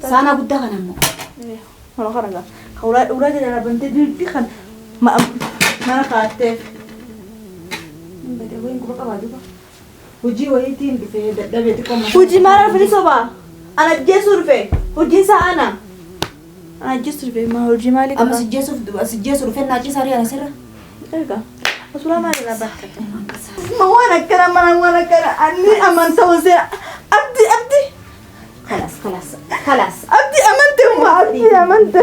سانا قد أنا مو ما خرجا أولاد أنا بنتي دي خن ما قاتف بدي وين كوبا كبادوبا وجي ويتين في ده بيتكم وجي ما أعرف لي صبا أنا جسور في وجي أنا جسور في ما وجي مالك أما سجسور في الناجي ساري أنا سرة إيه بس ولا ما أنا بحكي ما هو أنا كلام أنا وأنا كلام أني أمنت وزي أبدي خلاص أبدي أمنت وما أبدي أمنت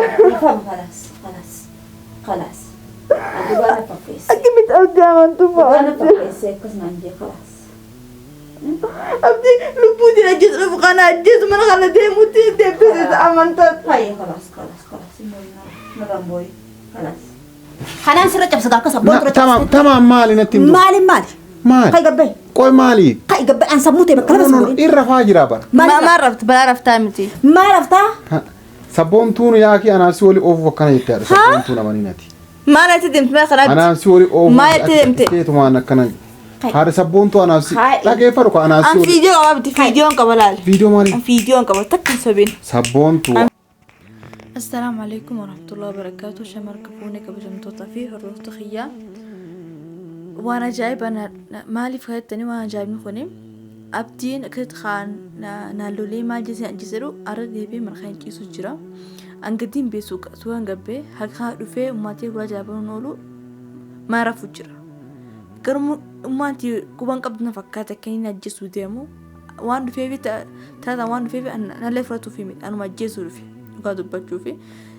خلاص أدوبانا فقيس أكيد متأودي أمنت وما أنا فقيس كسنا عندي خلاص أبدي لبودي نجس رفقنا نجس من خلا ديموتي ديبتي أمنت هاي خلاص نرمبوي خلاص سرت جب سكاك سبون تمام مالي نتيم مالي هاي قبل كوي مالي هاي قبل أنا سبوتي بكلام سبوتي إيه رفاجي رابر ما عرفت بلا عرفت عمتي ما عرفتها سبون تونو ياكي أنا سولي أوف وكان يتعرف سبون تونو مانيناتي ما أنا تدمت ما خلاص أنا سولي أوف ما تدمت كيتو ما أنا كنا هذا سبون تو أنا لا كيف فرق أنا أنا سولي فيديو عملت فيديو قبلال فيديو مالي فيديو قبل تكن سبين سبون تو السلام عليكم ورحمة الله وبركاته شمر كفوني كبجمتو طفي هروح تخيا وانا جايب انا مالي فهتني وانا جايب مخوني ابدين كنت خان نالولي ما جيسي انجسرو ارد بي من خان كيسو جرا انقدين بيسوق سوان غبي حقا دفه اماتي غلا جابن نولو ما رفو جرا كرم اماتي كوبان قبدنا فكاتا كاين نجسو ديمو وان دفه بي تا وان دفه بي انا لفرتو في انا ما جيسو دفه قاعد بتشوفي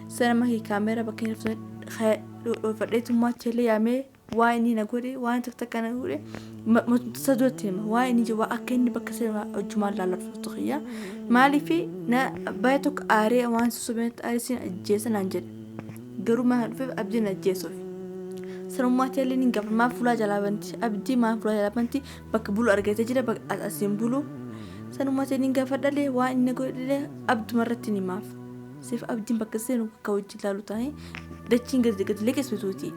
سنة ما هي كاميرا بكين فرديت ما تشيلي يامي وايني نقولي واين تكتكنا نقولي ما تصدقتي ما وايني جوا أكيد بكسر الجمال لا الفطخية مالي في نا بيتك آري وان سوبنت آريسين جيسن أنجل قرو ما في أبدي نجيسوف سنة ما تشيلي نقبل ما فلا جلابنتي أبدي ما فلا جلابنتي بقبلو أرجعت جدا بق أسيمبلو سنة ما تشيلي نقبل لي واين نقولي أبد مرتني ماف سيف أبدين بكسر كوجي لالو تاني دتشين قد ليك سوتي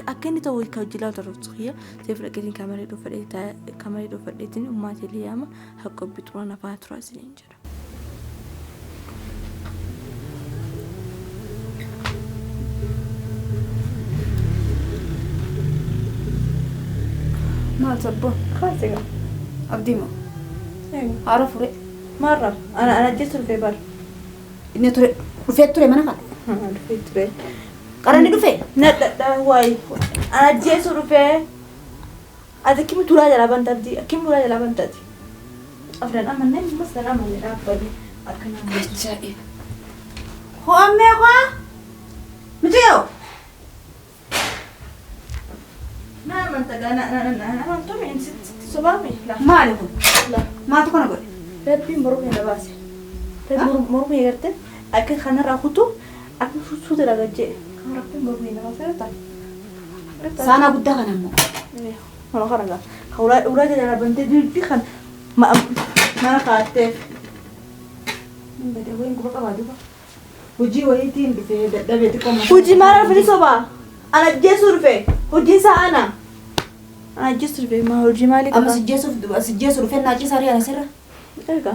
أكني توي كوجي لالو تروتخيا سيف لكن كاميرا دو فرديتني وما تلي ياما حقو بتوانا فاترا سينجر ما تصبون خلاص أبدي ما عرف ري مرة أنا جسر في بر إني ترى رفيت ترى ما نقال رفيت به قرني رفيت لا هواي أنا جسر في هذا كم تلا جلا بنتدي كم تلا جلا بنتدي أفرن أما نين مثلا أما اللي رافضي أكنا عجائب هو أمي هو متيو ما من تجا أنا تومي إن ست سبامي لا ما له لا ما تكون أقول ربي مروي نباسي ربي مروي يرتب أكيد خنا راحتو أكيد شو ترى رجع ربي مروي نباسي رتاي سانا قد أنا مو ما خرجا أولاد أنا بنتي دي خن ما قاتف بدي وين كوبا كبادوبا وجي ويتين في ده بيتكم وجي ما أعرف لي صبا أنا جسور في وجي أنا جسر في ما وجي مالك أما سجسور في الناجي ساري أنا سرة إيه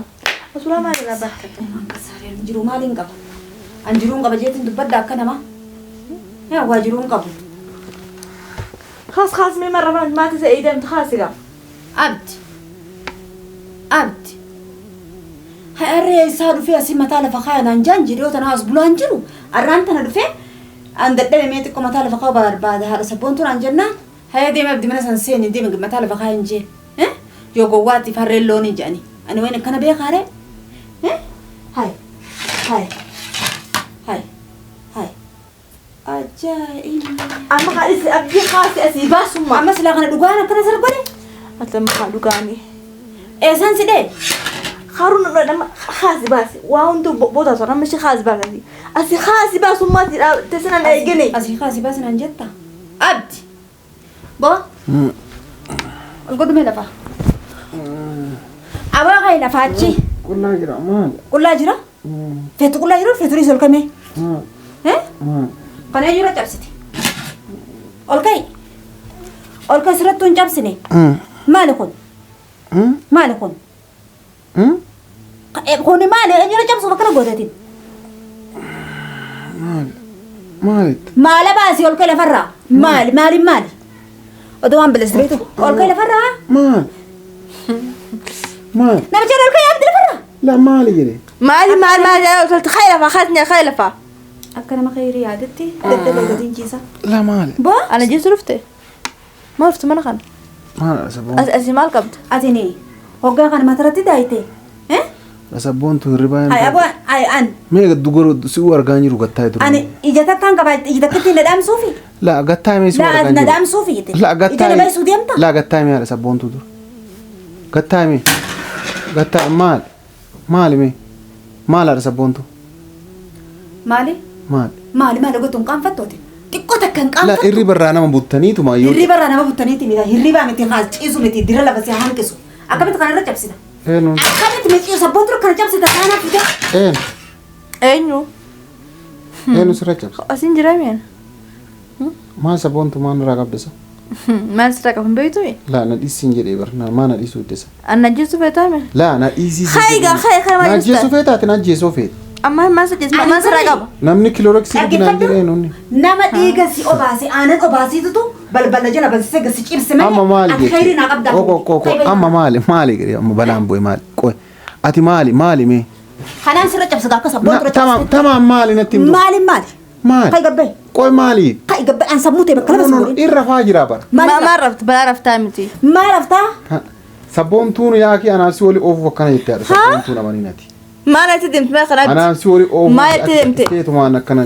بس ولا ما أنا بحكي ساري أنجرو مالين قبل أنجرون قبل جيت تبدأ كنا ما يا واجرون قبل خلاص مي مرة ما تنسى إيدي متخاسقة أبد هاي الرئي سادو فيها سيما تالفا خايا نانجان جيريو تناس بلو أنجرو أران تنادو فيه عند الدم ميتكو متالفا خايا بعد هذا سبونتو نانجنا هاي دي ما بدي من سنسيني دي من متالفا خايا نجي يو قواتي فريلوني جاني أنا وين كنا بيه خاري هاي أجاي أما خالص أبدي خاص أسيباس وما أما سلاخنا دوغانا كنا سرقوني أتلم خالوغاني إيه سانسي دي خارون لما خاص باس وانتو بودا صار مش خاص باس أسي خاص باس وما تسنا نيجني أسي خاص باس نانجتا أبدي بو القدم لفا أبا غاي لفاتشي كلها جرا ما كلها جرا فيتو كلها جرا فيتو ريسول كمي قناة جرا جابستي أولكاي سرتون جابسني ما لكون Kuni maali? Eenyuun cabsu bakka gootatiin? Maali? Maala baasii ol kee lafarraa? Maali? Oduu waan bilis beektu ol kee lafarraa? Maali? Namicha ol kee yaabdi lafarraa? La maali jedhe? maali قلت خيلفة أخذتني خيلفة Akka nama khayrii yaadatti dadhabee gatiin ciisa. La maali? Boo? أنا جيت رفته ما رفت من خان Maala sabboon. أسمال قبض Atini hoggaa kana mataratti daayite. Sabboontu hirribaa Ay aboo ay an mee dugoro si argaa jiru gattaa jiru. ani ija takkaan qaba ija takkatti nadhaamsuufi. La gattaa mee si argaa jiru. Nadhaamsuufi jette. La gattaa. Ija nabaysuu deemta. La gattaa mee sabboontu dur. Gattaa mee. Gattaa maali mee. Maala sabboontu. Maali? Maali gotuun qaanfattooti. Xiqqoo takkaan La qaanfattu. irri barraa nama buttaniitu maayyoo. Hirriba irraa nama buttaniiti miti. Hirribaa miti haa ciisu miti dira lafa si hanqisu. Akkamitti kana irra cabsita? Eenyu. Akkamitti miti ciisu sabboontu kana cabsita kaanaaf fide. أينو Eenyu sirra cabsa. أسين جرامين Maal sabboontu maal irraa qabdasa? ما نسرق من بيتوي La na dhiisin jedhee barnaa maa na dhiisuu iddisa. أنا جيت بيتامي La na dhiisii. خير ما Na يستاهل jeesoo feetaati na jeesoo feeti. أما ما سجل ما سرق Namni kilooroksii guddinaan jedhee nunni. Nama dhiiga si obaase aanan obaasiitutu balbala jala balsisee gasi cibse malee. Amma maali Ati khayrii naa qabdaa. Koko amma maali gadi amma balaan bu'e maali qoy ati maali mee Kanaan sirra cabsita akka sabboontu irra cabsite. tamam maali natti himtu Maali? maali Kai gabbee. qoy maali Kai gabbee an sammuu ta'e bakka lama sammuu. irra faa jira bara ما رفت بلا رفت تامتي Maal haftaa? sabboontuun yaaki anaafsi wali oofu akkana jettee sabboontuun amaniinati ما أنا تدمت ما خلاص anaafsi wali oofu ما يتدمت teetumaan akkana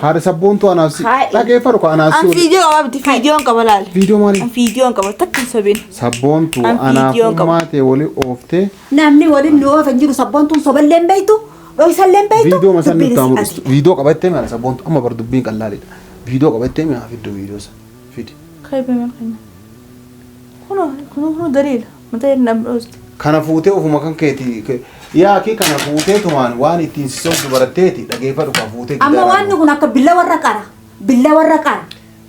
haadha sabboontuu anaafsi Hai. dhageeffadhu ko anaafsi أنا wali فيديو قبل فيديو قبل viidiyoo maali فيديو قبل تكن سبين sabboontuu An viidiyoo qabu. anaafummaa ta'e wali ooftee Namni waliin nu oofan jiru sabboontuun soballee hin beektu. Dho'isallee hin beektu. viidiyoo masan nutti Dubbiin hamu asii. viidiyoo qabattee maala sabboontuu amma bar dubbiin qallaalidha viidiyoo qabattee maa fiddu viidiyoo san fidi خيب من خينا هنا دليل متى نبرز kana fuutee ofuma kan keeti yaaki kana fuutee tumaan waan ittiin sisootu baratteeti dhageeffadhu kan fuutee Amma waan kun akka billa warra qara. Billa warra qara.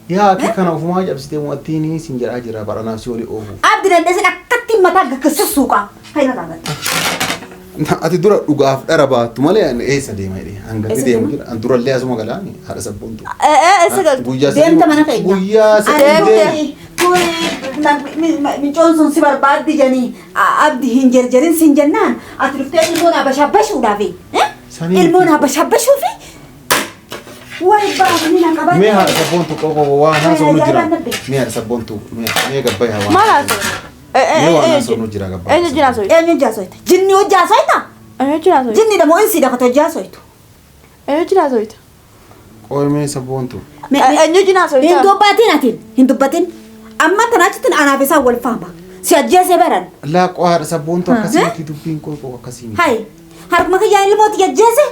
yaaki kana ofumaa cabsitee mo'attiin sin jedhaa jira baranaaf si oli oofu Abdi dandeessin akkatti mataa gaggasiisuu qaba. Kai na gaafadha. ati dura dhugaaf dhara baattu malee ani eessa deema jedhee hanga Eessa deemu deema? an durallee asuma galaani haadha sabboontu سجل guyyaa Deemta mana keenya. guyyaa sadii Micoon sun si barbaaddi janii abdi hin jarjarin sin jennaan ati dhuftee ilmoon habashabbashuudhaafi. Sanii- Ilmoon habashabbashuufi. Wayi baasanii na qaban. mee haadha sabboontu qoqoo waan haasoo nu jira Ajaa'ibaan dhabde. mee haadha sabboontu mee gabbay hawaa ما لازم mee waan haasoo nu jira gabbay أين جنازوي Eenyu jaasoyta? Jinni hojjaasoyta? أين جنازوي Jinni dha moo insi dha kata hojjaasoytu? أين جنازوي qoy mee sabboontu أين جنازوي Hin dubbatin atiin hin dubbatin. Amma tanaachitti anaaf isaa wal faama. Si ajjeese baran. laaqoo haadha sabboontu akkasii miti dubbiin qoqoo akkasii miti Hai harkuma kiyyaa ilmooti ajjeese.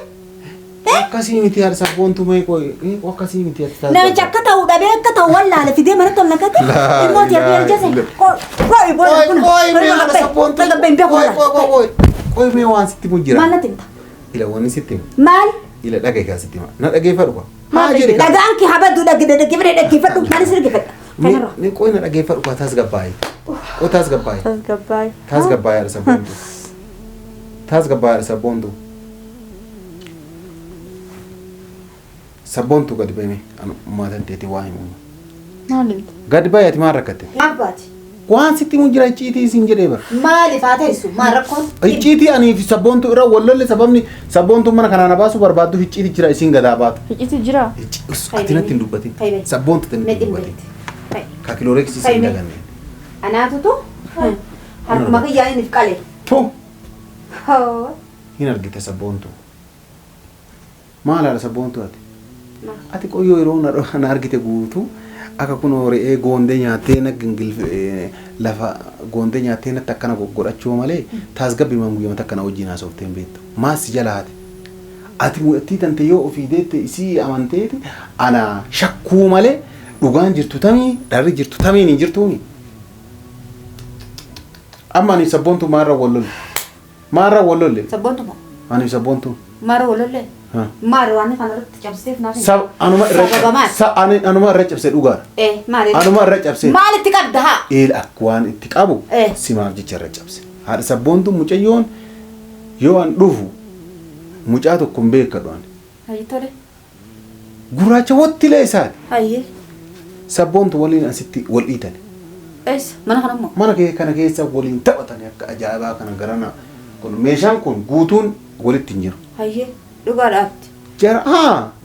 akkasii miti haadha sabboontu mee qoy akkasii miti ati taasisaa Namicha akka ta'u dhabee akka ta'u wallaale fidee mana tolna kate. Laa Ilmooti ilaaha ajjeese. illa. Qoy boona kuna. qoy mee waan sitti mu jira Maal natti himta? ila wanni sitti mu Maal? ila dhagaye kaa sitti ma na dhageeffadhu kwa Maal jedhi kaa Dhagaan kee habaddu dhaggeeffadhu maal sirgeeffadha? Kanarra. ni qoy na dhageeffadhu kwa taas gabbaayi qoy taas gabbaayi تسقباي taas gabbaayi haadha sabboontu taas gabbaayi haadha sabboontu sabboontu gadi bahime anu maatan teeti waa himu ما لد gadi bahi ati maal rakkatte Maal baati? waan sitti mu jira icciitii isin jedhee bara Maaliif haa ta'isu? Maal rakkoon? icciitii anii fi sabboontu irra wallolle sababni sabboontu mana kanaan baasu barbaaddu icciitii jira isin gadaa baatu حجيت الجرا ati natti hin dubbatin Fayyee. sabboontu natti hin Meetiin dubbatin beekti. Fayyee. ka kilooreeksi isin Fayyee. daganne Anaatutu harkuma kiyyaa inni qale. tu Hoo. hin argite sabboontu maal haadha sabboontu ati ati qoyyoo yeroo na argite guutu akka kun re'ee goondee nyaattee na gingil lafa goondee nyaattee natti akkana godhachuu malee taasgabbii man guyyaa akkana wajjin haasofteen beektu maas jala haate ati mu'attii tante yoo ofii deette isii amanteeti ana shakkuu malee dhugaan jirtu tamii dharri jirtu tamiin hin jirtuuni amma ani sabboontu maarra wallolle Sabboontu moo? ani sabboontu Maara walollee? ha Maara waan kana irratti cabsiteef naaf hin. sab anuma Sababa maal? irra anuma irra cabse dhugaadha Maali? anuma irra cabse Maalitti qabda haa? eel akka waan itti qabu Eh. simaaf jecha irra cabse haadha sabboontu mucayyoon yoo an dhufu mucaa tokko hin beekadhu ani. Hayyi tole. Gurraacha wottilee isaati. Hayyi. Sabboontu waliin asitti wal dhiitani. Eessa mana kana immoo. Mana kana keessa waliin taphatani akka ajaa'ibaa kana garana kun meeshaan kun guutuun walitti hin jiru. Hayyi dhugaadhaatti.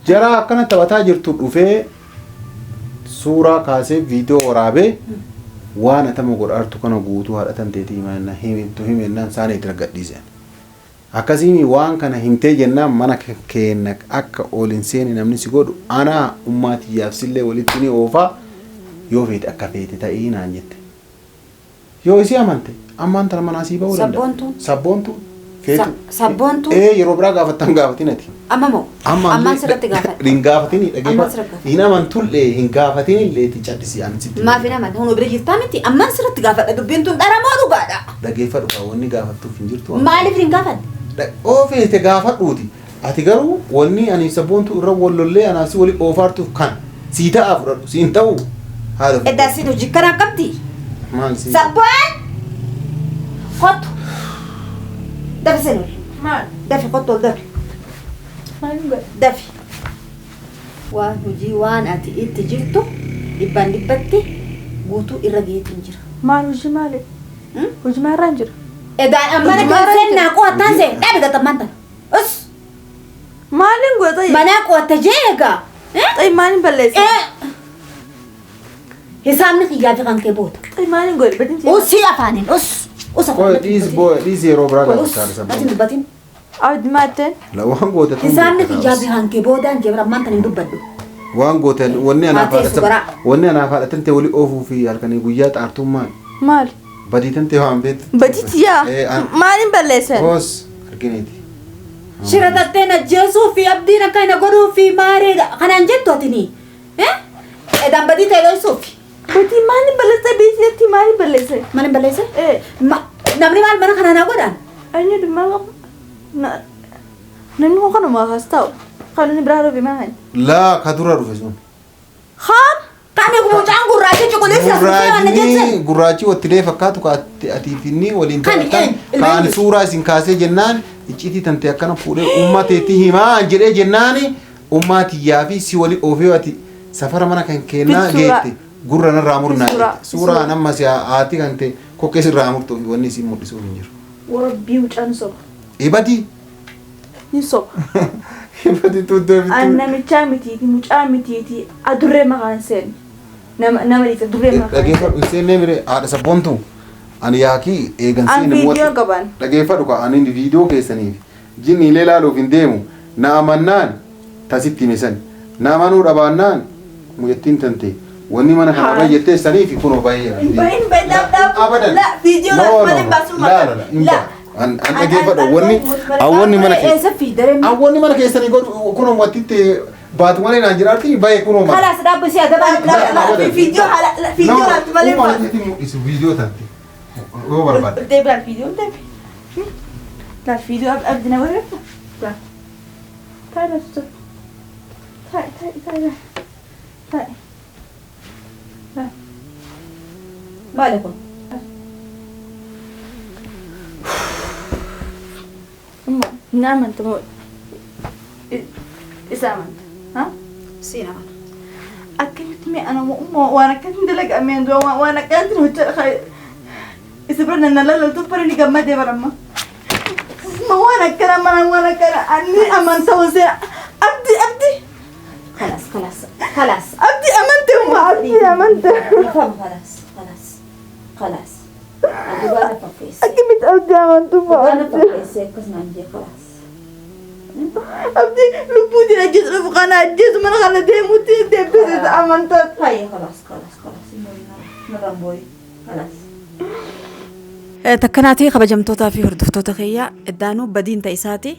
Jara akkana taphataa jirtu dhufee suuraa kaasee viidiyoo waraabee waan atama godhartu kana guutuu haadhatan teetii himanna himtu himennaan isaaniitti gadhiisan. Akkasiin waan kana himtee jennaan mana keenya akka oolin seeni namni si godhu ana ummaatiyyaaf sillee walitti ni oofaa yoo feete akka feete ta'ii naan jette. Yoo isi amante ammaan tana manaa sii ba'uu danda'a. Sabboontu. Sabboontu. Yeroo biraa gaafattan gaafatinati. Amma moo. Ammaan sirratti gaafadha. Hin gaafatini dhageeffata. Hin amantullee hin gaafatinillee itti caddisi ani sitti. Maaf hin amanne hunu bira jirtaa miti ammaan sirratti gaafadha dubbiin tun dharamoo dhugaadha. Dhageeffadhu wanni gaafattuuf hin jirtu. Maaliif hin gaafadhe? Oofeete gaafadhuuti. Ati garuu wanni ani sabboontu irra wallollee anaasi wali oofaartuuf kan sii ta'aa fudhadhu siin ta'u haala. Edda siin hojii kanaa qabdi. Maal siin? Sabboon. Kottu. Dafi seenuu. Maal? Dafi kottu ol dafi. Maal godhe? Dafi. Waan hojii waan ati itti jirtu dhibbaan dhibbatti guutuu irra geetiin jira. Maal hojii maali? Hojii maal irraan jira? Edaan ammana gootee naa qo'ataan see dhaabi gatammaan tana. Us. Maaliin goota? Manaa qo'atta jeegaa. Xayi maaliin balleessa? Hisaabni kiyyaa fi kan kee boota. Xayi maaliin godhe? Badin Usii afaaniin us. Usa Dhiis yeroo biraa gaafataa sabboon. Atin dubbatin. Abdi maateen? La waan goota tun. Hisaabni kiyyaa fi kan kee boodaan jee ammaan tana hin dubbadhu. Waan goota wanni anaaf Maatii subaraa. wanni anaaf haadhatan ta'e walii oofuu fi halkanii guyyaa xaartummaan Maali? badiitan ta'e waan beektu. Baditiyaa? Maaliin balleessan? Hoos argineeti. Shira tatteen ajjeesuu fi abdiin akka hin godhuu fi maareedha. Kanaan jettu atini. Edaan badii ta'e looyisuufi. Badii maaliin balleessa? Beeksisatti maaliin balleessa? Maaliin balleessa? Namni maal mana kanaa naa godhaan? Eenyu dhimma namni kun kanuma haas ta'u kan inni biraa dhufe maali? Laa ka dura dhufe sun. Haan? Kan mucaan gurraacha cuquliisa Gurraachi wattilee fakkaatu ka atiifinni waliin taphatan kaan suuraa isin kaasee jennaan icciitii tante akkana fuudhee uummateetti himaa jedhee jennaani uummatiyyaa fi si wali oofee ati safara mana kan kennaa geette gurra narraa murnaa jette. Suuraa nama si haati kan ta'e kokkee sirraa murtuu fi wanni isin mul'isuuf hin jiru. Warabbii mucaan soba. Ibadii. Ni soba. Ibadii tuuttee bituu. An namichaa mitiiti mucaa mitiiti adurree maqaan seen. Nama dhiisa durree maqaan. Dhageeffadhu seennee bire haadha sabboontu. Ani yaakii eegansii An viidiyoo qaban. dhageeffadhu ka ani viidiyoo keessaniif jinni illee ilaaluuf hin deemu na amannaan tasitti himesan na amanuu dhabaannaan mucattiin tante wanni mana kana bayyettee saniif kunoo baay'ee. Bayin dhaab. Abadan. La viidiyoo malee baasuu maqaan. La. An dhageeffadhu wanni mana keessa. Eessa fi dareen. Wanni mana keessanii godhu kunoo wattitti baatu malee naan jiraatti baay'ee kunoo mana. Kalaas dhaabbisee adabaa. Viidiyoo haala malee baasuu. Viidiyoo tante. Yoo barbaadde. Deebi'aan viidiyoo deebi. Laal viidiyoo abdi na warreeffa. Laal. Taa'e na tutu. Taa'e. Laal. Maali kun? Ni amanta moo isa amanta? Ha? Siin amana. Akkamitti mee ana moo waan akkamitti dalagameen dura waan akkamitti hojjeta isa bira na lalaaltu bara ni gammadee baramma. Ma waan akkana mana waan akkana ani amanta hojjeta abdi. Kalaas. Abdi amanta moo abdi amanta. Kalaas. Adubaa na fakkeesse. Akkamitti abdi amantu moo Adubaa na abdi. fakkeesse akkas naan jee kalaas. Abdi lubbuutiin ajjeesu dhufu kana ajjeesu mana kana deemuutti deebisee isa amantaa. Hayyee kalaas. Narraan booyi. Kalaas. Takkanaatii kabajamtootaa fi hordoftoota kiyyaa iddaanuu badiin ta'isaati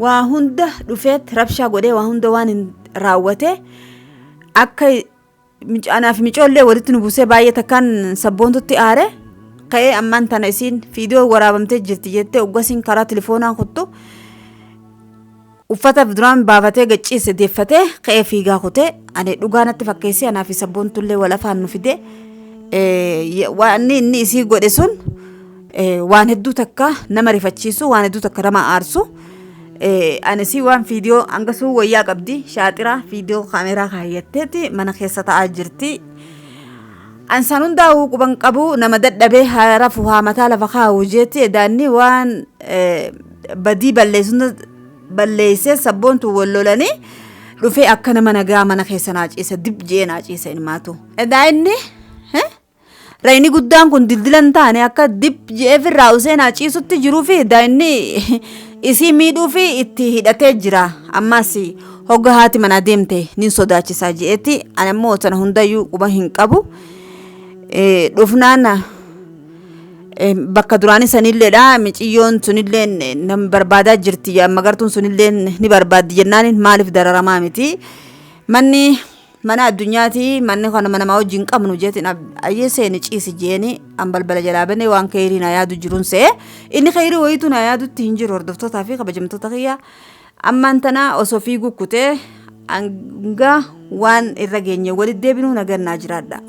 waa hunda dhufeet rabshaa godhee waa hunda waan hin raawwate akka anaa fi micoollee walitti nu buusee baay'ee takkaan sabboontutti aare ka'ee ammaan tana isiin viidiyoo waraabamtee jirti jettee uggasiin karaa telefoonaan kuttu uffata duraan baafatee gacciise deeffatee ka'ee fiigaa kutee ani dhugaa natti fakkeessee anaa fi sabboontullee wal afaan nu fide waan inni isii godhe sun waan hedduu takka nama rifachiisu waan hedduu takka nama aarsu anisi waan fiidiyoo hangasuu wayyaa qabdi shaaxira fiidiyoo kaameraa kaayatteeti mana keessa ta'aa jirti ansan hundaa'uu quban qabu nama dadhabee rafu haa mataa lafa kaa'u jeetti edaanni waan badii balleessee sabboontu wallolanii dhufee akka nama nagaa mana keessa naaciisa dib jee naaciisa ilmaatu edaa inni rayni guddaan kun dildilan taane akka dib jee firraa usee naaciisutti jiruu fi edaa inni isii miidhuu fi itti hidhatee jira ammas hogga haati mana deemte nin sodaachisaa jeetti anammoo sana hundayyuu quba hin qabu dhufnaana bakka duraanii sanilleedha miciyyoon sunillee nam barbaadaa jirti magartuun sunillee ni barbaaddi jennaan maaliif dararamaa miti mana addunyaati manni kana mana wajjin qabnu jeetiin ayyee seeni ciisi jeeni an balbala jalaa bane waan khayrii na yaadu jiruun see inni khayrii wayitu na yaadutti hin jiru hordoftootaa fi kabajamtoota kiyya ammaan tana osoo fiiguu kutee hanga waan irra geenye walitti deebinuu nagannaa jiraadha.